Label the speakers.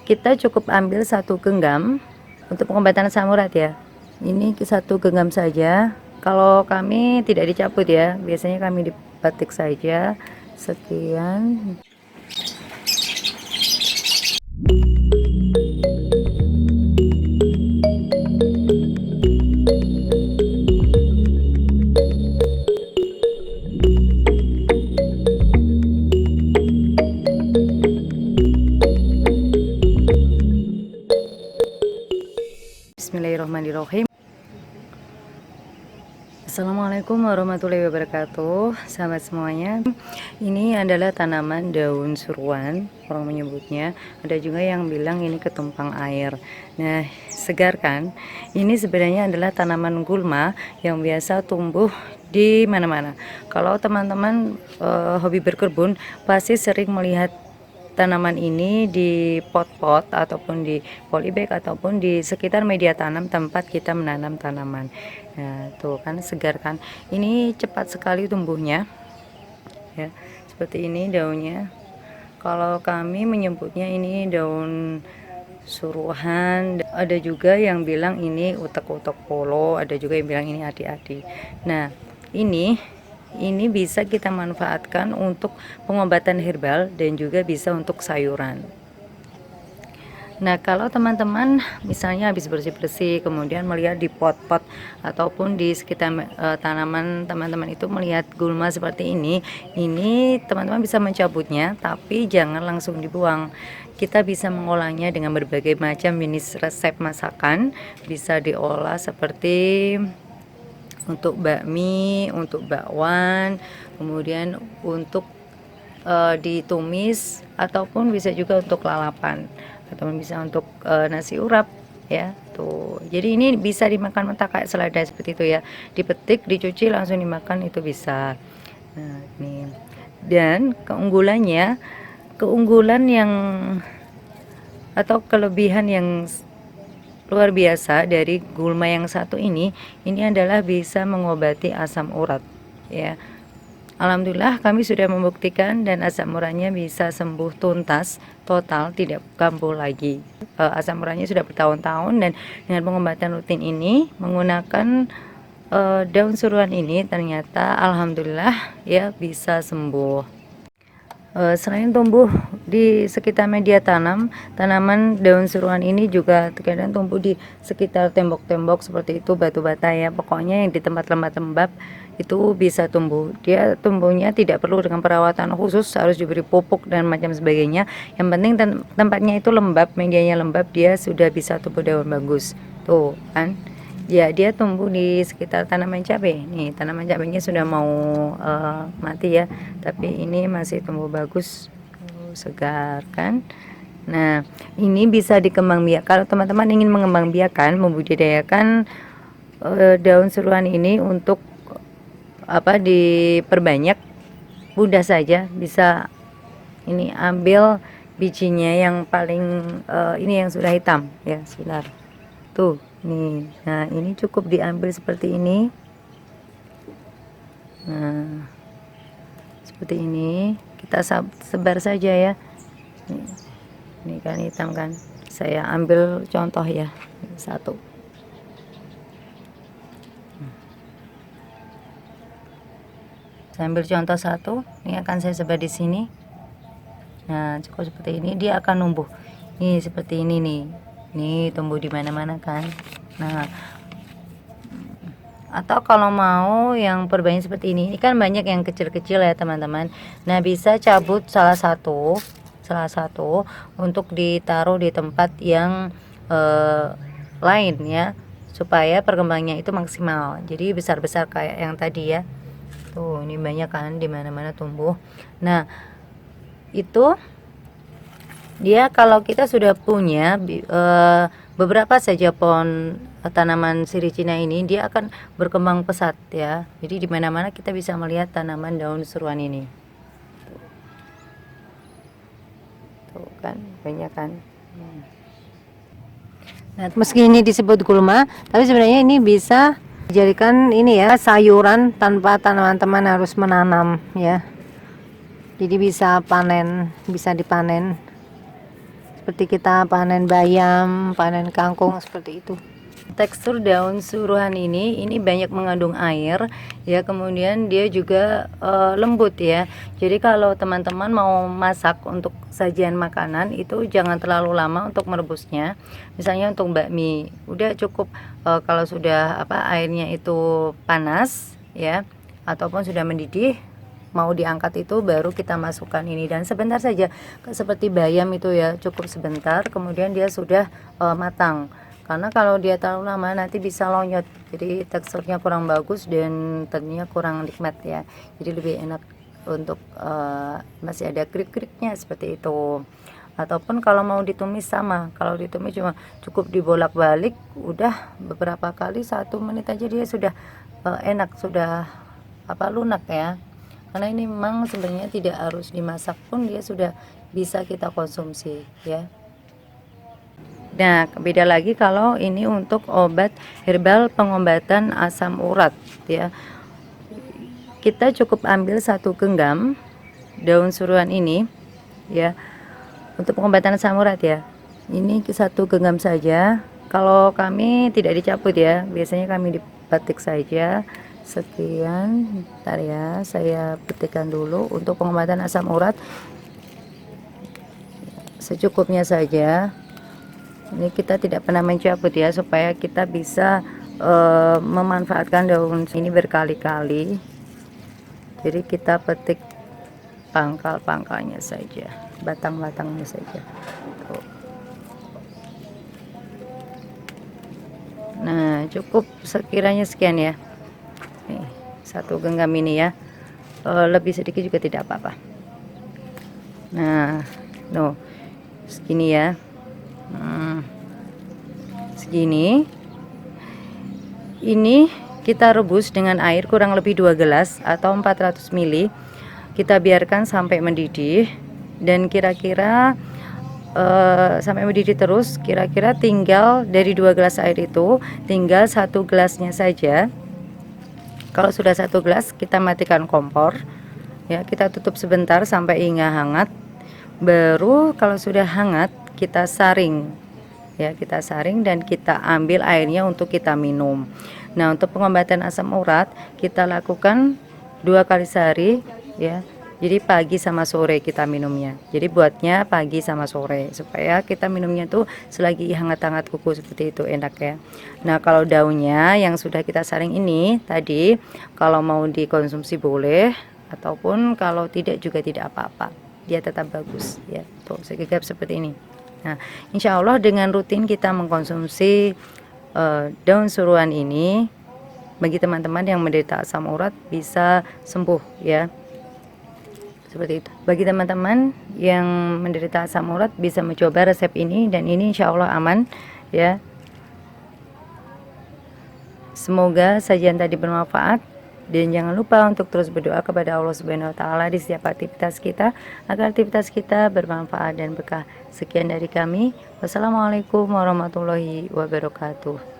Speaker 1: kita cukup ambil 1 genggam untuk pengobatan asam urat ya. Ini 1 genggam saja. Kalau kami tidak dicabut ya, biasanya kami dipetik saja. Sekian. Bismillahirrahmanirrahim. Assalamualaikum warahmatullahi wabarakatuh, sahabat semuanya. Ini adalah tanaman daun suruan, orang menyebutnya. Ada juga yang bilang ini ketumpang air. Nah, segar kan? Ini sebenarnya adalah tanaman gulma yang biasa tumbuh di mana-mana. Kalau teman-teman hobi berkebun, pasti sering melihat tanaman ini di pot-pot ataupun di polybag ataupun di sekitar media tanam tempat kita menanam tanaman. Nah, tuh kan segar kan. Ini cepat sekali tumbuhnya. Ya, seperti ini daunnya. Kalau kami menyebutnya ini daun suruhan. Ada juga yang bilang ini utek-utek polo, ada juga yang bilang ini adi-adi. Nah, ini bisa kita manfaatkan untuk pengobatan herbal dan juga bisa untuk sayuran. Nah, kalau teman-teman misalnya habis bersih-bersih kemudian melihat di pot-pot ataupun di sekitar tanaman teman-teman itu melihat gulma seperti ini teman-teman bisa mencabutnya, tapi jangan langsung dibuang. Kita bisa mengolahnya dengan berbagai macam jenis resep masakan, bisa diolah seperti untuk bakmi, untuk bakwan, kemudian untuk ditumis ataupun bisa juga untuk lalapan ataupun bisa untuk nasi urap ya. Tuh, jadi ini bisa dimakan mentah kayak selada seperti itu ya, dipetik, dicuci langsung dimakan itu bisa. Nah, ini dan keunggulan yang atau kelebihan yang luar biasa dari gulma yang satu ini adalah bisa mengobati asam urat ya. Alhamdulillah kami sudah membuktikan dan asam uratnya bisa sembuh tuntas, total, tidak kambuh lagi. Asam uratnya sudah bertahun-tahun dan dengan pengobatan rutin ini menggunakan daun suruhan ini ternyata alhamdulillah ya bisa sembuh. Selain tumbuh di sekitar media tanaman daun suruhan ini juga terkadang tumbuh di sekitar tembok-tembok seperti itu, batu bata ya. Pokoknya yang di tempat lembab-lembab itu bisa tumbuh. Dia tumbuhnya tidak perlu dengan perawatan khusus, harus diberi pupuk dan macam sebagainya. Yang penting tempatnya itu lembab, medianya lembab, dia sudah bisa tumbuh daun bagus. Tuh kan. Ya, dia tumbuh di sekitar tanaman cabai. Nih, tanaman cabainya sudah mau mati ya, tapi ini masih tumbuh bagus, segar kan. Nah, ini bisa dikembangbiakan. Kalau teman-teman ingin mengembangbiakan, membudidayakan daun suruhan ini untuk diperbanyak, mudah saja. Bisa ini ambil bijinya yang paling ini yang sudah hitam ya, sebentar. Tuh. Nih, nah ini cukup diambil seperti ini. Nah, seperti ini kita sebar saja ya. Ini kan hitam kan. Saya ambil contoh ya, satu. Saya ambil contoh satu. Ini akan saya sebar di sini. Nah, cukup seperti ini, dia akan numbuh. Nih seperti ini nih. Nih tumbuh di mana-mana kan. Nah, atau kalau mau yang perbanyak seperti ini kan banyak yang kecil-kecil ya teman-teman. Nah, bisa cabut salah satu untuk ditaruh di tempat yang lain ya, supaya perkembangannya itu maksimal. Jadi besar-besar kayak yang tadi ya. Tuh, ini banyak kan di mana-mana tumbuh. Nah, itu dia kalau kita sudah punya beberapa saja pohon tanaman sirih Cina ini, dia akan berkembang pesat ya. Jadi di mana-mana kita bisa melihat tanaman daun suruhan ini. Tuh kan, banyak kan. Nah, meski ini disebut gulma, tapi sebenarnya ini bisa dijadikan ini ya, sayuran tanpa teman-teman harus menanam ya. Jadi bisa panen, bisa dipanen
Speaker 2: seperti kita panen bayam, panen kangkung seperti itu.
Speaker 1: Tekstur daun suruhan ini banyak mengandung air ya, kemudian dia juga lembut ya. Jadi kalau teman-teman mau masak untuk sajian makanan itu jangan terlalu lama untuk merebusnya. Misalnya untuk bakmi udah cukup kalau sudah airnya itu panas ya ataupun sudah mendidih mau diangkat itu baru kita masukkan ini, dan sebentar saja seperti bayam itu ya, cukup sebentar kemudian dia sudah matang. Karena kalau dia terlalu lama nanti bisa lonyot, jadi teksturnya kurang bagus dan tentunya kurang nikmat ya. Jadi lebih enak untuk masih ada krik-kriknya seperti itu. Ataupun kalau mau ditumis sama, kalau ditumis cuma cukup dibolak-balik, udah beberapa kali 1 menit aja dia sudah enak, sudah lunak ya. Karena ini memang sebenarnya tidak harus dimasak pun dia sudah bisa kita konsumsi ya. Nah, beda lagi kalau ini untuk obat herbal pengobatan asam urat ya. Kita cukup ambil 1 genggam daun suruhan ini ya. Untuk pengobatan asam urat ya. Ini 1 genggam saja. Kalau kami tidak dicabut ya, biasanya kami dipetik saja. Sekian, bentar ya, saya petikkan dulu. Untuk pengobatan asam urat secukupnya saja. Ini kita tidak pernah mencabut ya, supaya kita bisa memanfaatkan daun ini berkali-kali. Jadi kita petik pangkal-pangkalnya saja, batang-batangnya saja. Tuh. Nah, cukup sekiranya sekian ya. Nih, 1 genggam ini ya. Lebih sedikit juga tidak apa-apa. Nah, no, segini ya. Segini. Ini kita rebus dengan air kurang lebih 2 gelas atau 400 ml. Kita biarkan sampai mendidih, dan kira-kira sampai mendidih terus. Kira-kira tinggal dari 2 gelas air itu tinggal 1 gelasnya saja. Kalau sudah 1 gelas kita matikan kompor ya, kita tutup sebentar sampai hingga hangat. Baru kalau sudah hangat kita saring ya, kita saring dan kita ambil airnya untuk kita minum. Nah, untuk pengobatan asam urat kita lakukan 2 kali sehari ya. Jadi pagi sama sore kita minumnya. Jadi buatnya pagi sama sore supaya kita minumnya tuh selagi hangat-hangat kuku seperti itu, enak ya. Nah, kalau daunnya yang sudah kita saring ini tadi, kalau mau dikonsumsi boleh, ataupun kalau tidak juga tidak apa-apa. Dia tetap bagus ya. Tuh, segegap seperti ini. Nah, insya Allah dengan rutin kita mengkonsumsi daun suruhan ini, bagi teman-teman yang menderita asam urat bisa sembuh ya. Seperti itu. Bagi teman-teman yang menderita asam urat bisa mencoba resep ini, dan ini insya Allah aman ya. Semoga sajian tadi bermanfaat. Dan jangan lupa untuk terus berdoa kepada Allah Subhanahu wa Ta'ala di setiap aktivitas kita, agar aktivitas kita bermanfaat dan berkah. Sekian dari kami. Wassalamualaikum warahmatullahi wabarakatuh.